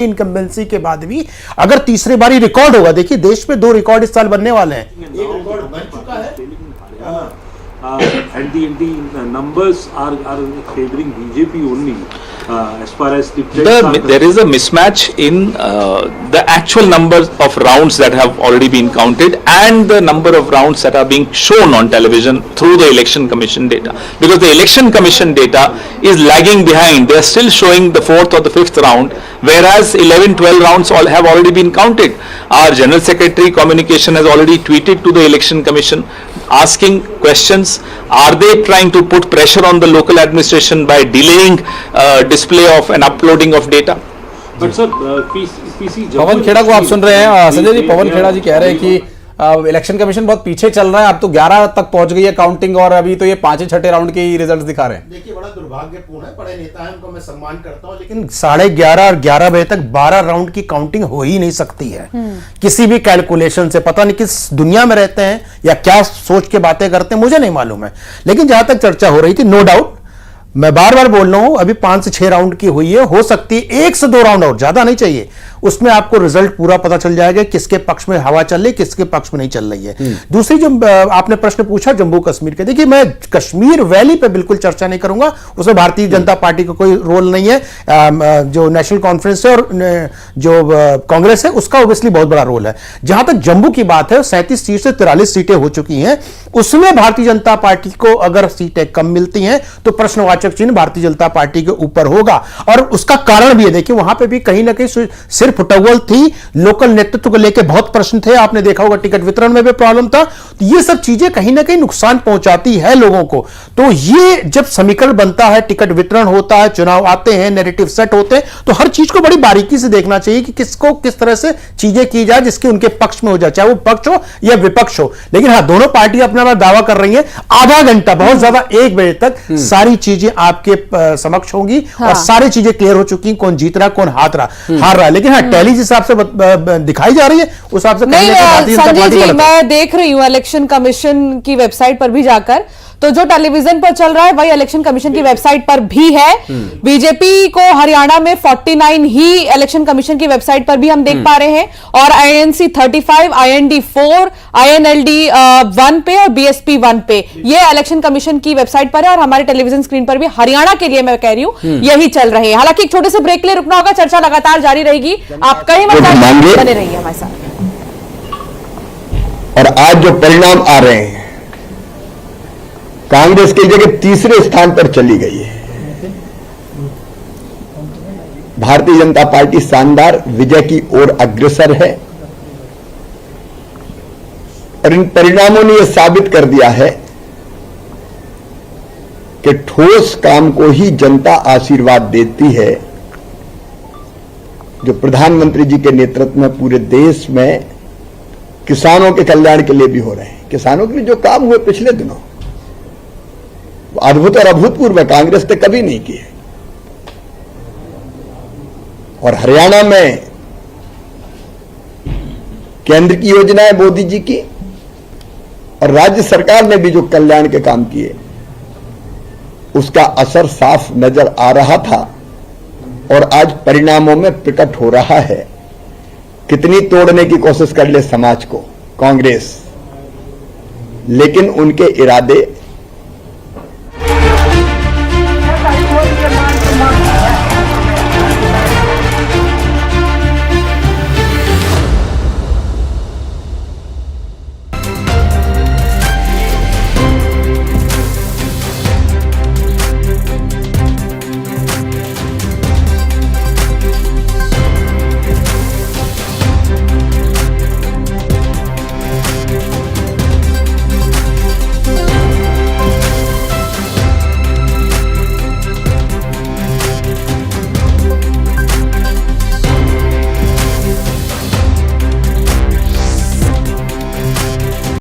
Incumbency के बाद भी अगर तीसरी बारी रिकॉर्ड होगा, देखिए देश में 2 रिकॉर्ड इस साल बनने वाले हैं। एक रिकॉर्ड बन चुका है and the numbers are favoring BJP only as far as there is a mismatch in the actual numbers of rounds that have already been counted and the number of rounds that are being shown on television through the election commission data, because the election commission data is lagging behind. They are still showing the 4th or the 5th round, whereas 11-12 rounds all have already been counted. Our General Secretary Communication has already tweeted to the election commission asking questions. Are they trying to put pressure on the local administration by delaying display of and uploading of data? But sir, PC Pawan Khera को आप सुन रहे हैं। संजय जी, पवन खेड़ा जी कह रहे हैं कि election commission बहुत पीछे चल रहा है, अब तो 11 तक पहुंच गई है काउंटिंग और अभी तो ये 5-6 राउंड के ही रिजल्ट दिखा रहे हैं। देखिए बड़ा दुर्भाग्यपूर्ण है, बड़े नेता हैं, उनको मैं सम्मान करता हूं, लेकिन 11:30 और 11 बजे तक 12 राउंड की काउंटिंग हो ही नहीं सकती है किसी भी कैलकुलेशन से। पता नहीं किस दुनिया में रहते हैं या क्या सोच के बातें करते हैं, मुझे नहीं मालूम है। लेकिन जहां तक चर्चा हो रही थी, नो डाउट, मैं बार बार बोल रहा हूं, अभी 5 से 6 राउंड की हुई है, हो सकती है 1 से 2 राउंड और, ज्यादा नहीं चाहिए, उसमें आपको रिजल्ट पूरा पता चल जाएगा किसके पक्ष में हवा चल रही, किसके पक्ष में नहीं चल रही है। दूसरी जो आपने प्रश्न पूछा जम्मू कश्मीर के, देखिए मैं कश्मीर वैली पे बिल्कुल चर्चा नहीं करूंगा, उसमें भारतीय जनता पार्टी का कोई रोल नहीं है। जो नेशनल कॉन्फ्रेंस है और जो कांग्रेस है उसका ऑब्वियसली बहुत बड़ा रोल है। जहां तक जम्मू की बात है, 37 सीट से 43 सीटें हो चुकी हैं, उसमें भारतीय जनता पार्टी को अगर सीटें कम मिलती हैं तो प्रश्नवाचक चिन्ह भारतीय जनता पार्टी के ऊपर होगा। और उसका कारण भी है, देखिए वहां पे भी कहीं ना कहीं सिर्फ फुटबॉल थी, लोकल नेतृत्व को लेकर बहुत प्रश्न थे, आपने देखा होगा टिकट वितरण में भी प्रॉब्लम था। तो ये सब चीजें कहीं ना कहीं नुकसान पहुंचाती है लोगों को। तो ये जब समीकरण बनता है, टिकट वितरण होता है, चुनाव आते हैं, नैरेटिव सेट होते हैं, तो हर चीज को बड़ी बारीकी से देखना चाहिए कि किसको किस तरह से चीजें की जाए जिसके उनके पक्ष में हो जाए, चाहे वो पक्ष हो या विपक्ष हो। लेकिन हाँ, दोनों पार्टी अपना दावा कर रही है, आधा घंटा बहुत ज्यादा 1 बजे तक सारी चीजें आपके समक्ष होंगी और सारी चीजें क्लियर हो चुकी, कौन जीत रहा, कौन हार रहा है। लेकिन हाँ, टैली जिस हिसाब से दिखाई जा रही है उस हिसाब से नहीं। संजय जी, मैं देख रही हूँ इलेक्शन कमीशन की वेबसाइट पर भी जाकर, तो जो टेलीविजन पर चल रहा है वही इलेक्शन कमीशन की वेबसाइट पर भी है। बीजेपी को हरियाणा में 49 ही इलेक्शन कमीशन की वेबसाइट पर भी हम देख पा रहे हैं, और INC 35, IND 4, INLD 1 पे और BSP 1 पे ये इलेक्शन कमीशन की वेबसाइट पर है, और हमारे टेलीविजन स्क्रीन पर भी हरियाणा के लिए मैं कह रही हूं यही चल रहे हैं। हालांकि एक छोटे से ब्रेक के लिए रुकना होगा, चर्चा लगातार जारी रहेगी, आप कहीं मत बने रहिए हमारे साथ। और आज जो परिणाम आ रहे हैं, कांग्रेस की जगह तीसरे स्थान पर चली गई है। भारतीय जनता पार्टी शानदार विजय की ओर अग्रसर है, और इन परिणामों ने यह साबित कर दिया है कि ठोस काम को ही जनता आशीर्वाद देती है, जो प्रधानमंत्री जी के नेतृत्व में पूरे देश में किसानों के कल्याण के लिए भी हो रहे हैं। किसानों के लिए जो काम हुए पिछले दिनों, अद्भुत और अभूतपूर्व कांग्रेस ने कभी नहीं किए। और हरियाणा में केंद्र की योजनाएं मोदी जी की और राज्य सरकार ने भी जो कल्याण के काम किए, उसका असर साफ नजर आ रहा था और आज परिणामों में प्रकट हो रहा है। कितनी तोड़ने की कोशिश कर ले समाज को कांग्रेस, लेकिन उनके इरादे